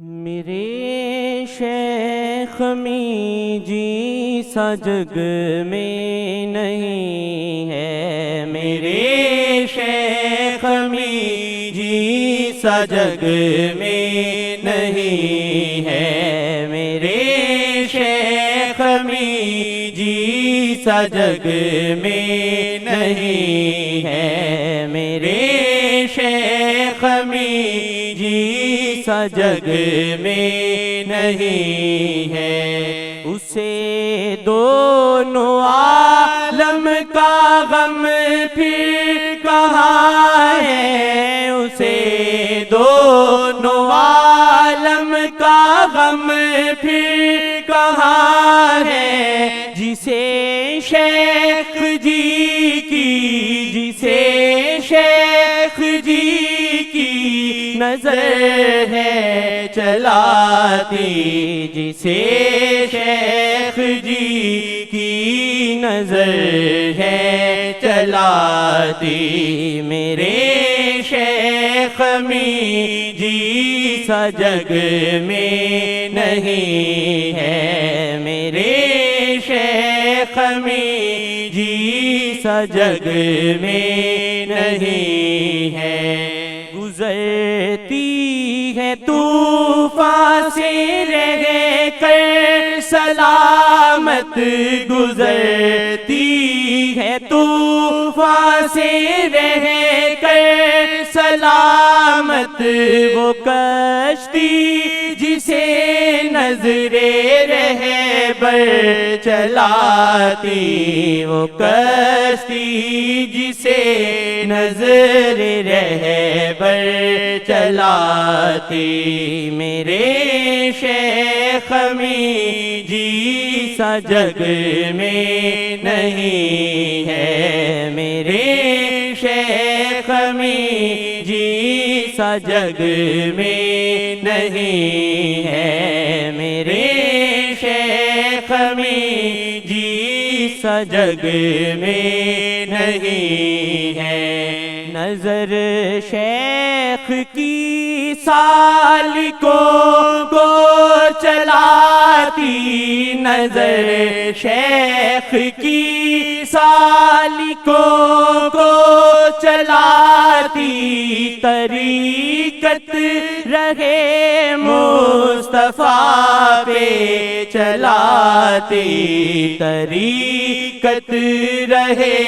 میرے شیخ می جی سا جگ میں نہیں ہے، میرے شیخ می جی سا جگ میں نہیں ہے، میرے شیخ می جی سا جگ میں نہیں ہے، میرے شیخ می جی سا جگ میں نہیں ہے۔ اسے دونوں عالم کا غم پھر کہاں ہے، اسے دونوں عالم کا غم پھر کہاں ہے، جسے شیخ جی کی، جسے شیخ جی کی نظر ہے چلاتی، جسے شیخ جی کی نظر ہے چلاتی، میرے شیخ می جی سا جگ میں نہیں ہے، میرے شیخ می جی سا جگ میں نہیں ہے۔ گزرتی ہے طوفان سے رہ کر سلامت، گزرتی ہے طوفان سے رہ کر سلامت، وہ کشتی جسے نظر رہبر چلاتی، وہ کشتی جسے نظر رہبر چلاتی، میرے شیخ می جی سا جگ میں نہیں ہے، میرے شیخ می جی سا جگ میں نہیں ہے، میرے شیخ می جی سا جگ میں نہیں ہے۔ نظر شیخ کی سالکوں کو چلاتی، نظر شیخ کی سالکوں کو چلاتی، طریقت رہے مصطفیٰ پہ چلاتی، طریقت رہے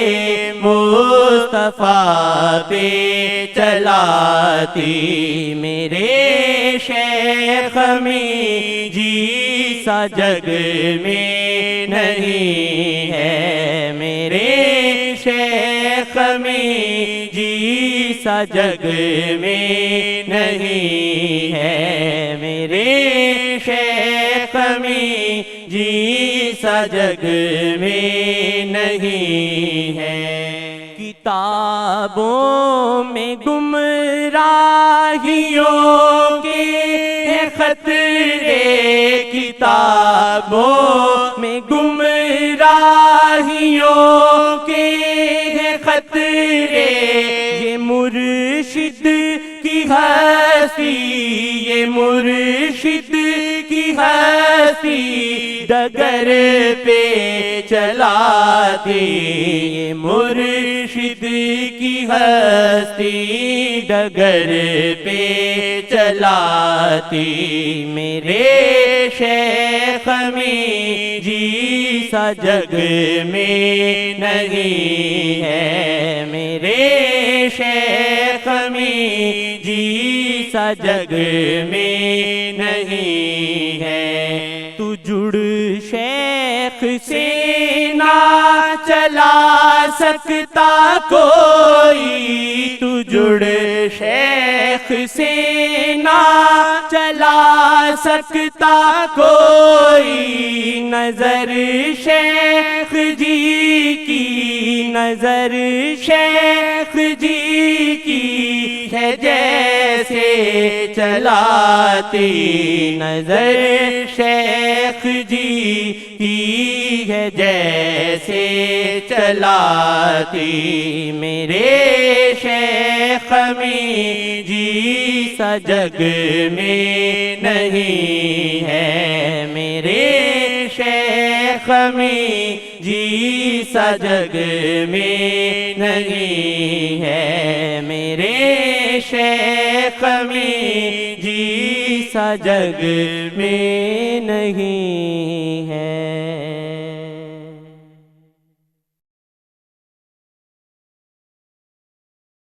مصطفیٰ پہ چلاتی، میرے شیخ می جی سا جگ میں نہیں ہے، میرے شیخ می جی سا جگ میں نہیں ہے، میرے شیخ می جی سا جگ میں نہیں ہے۔ کتابوں میں گمراہیوں کے خطرے، کتابوں میں گمراہیوں کے خطرے، یہ مرشد کی ہستی، یہ مرشد کی ہستی ڈگر پہ چلاتی، یہ مرشد کی ہستی ڈگر پہ چلاتی، میرے شیخ می جی سا جگ میں نہیں ہے، میرے شیخ می جی سا جگ میں نہیں ہے۔ تو جڑ شیخ سے نہ چلا سکتا کوئی، تو جڑ شیخ سے نہ چلا سکتا کوئی، نظر شیخ جی کی، نظر شیخ جی کی ہے جیسے چلاتی، نظر شیخ جی کی ہے جیسے چلاتی، میرے شیخ می جی سا جگ میں نہیں ہے، میرے شیخ می جی سا جگ میں نہیں ہے، میرے شیخ می جی سا جگ میں نہیں ہے۔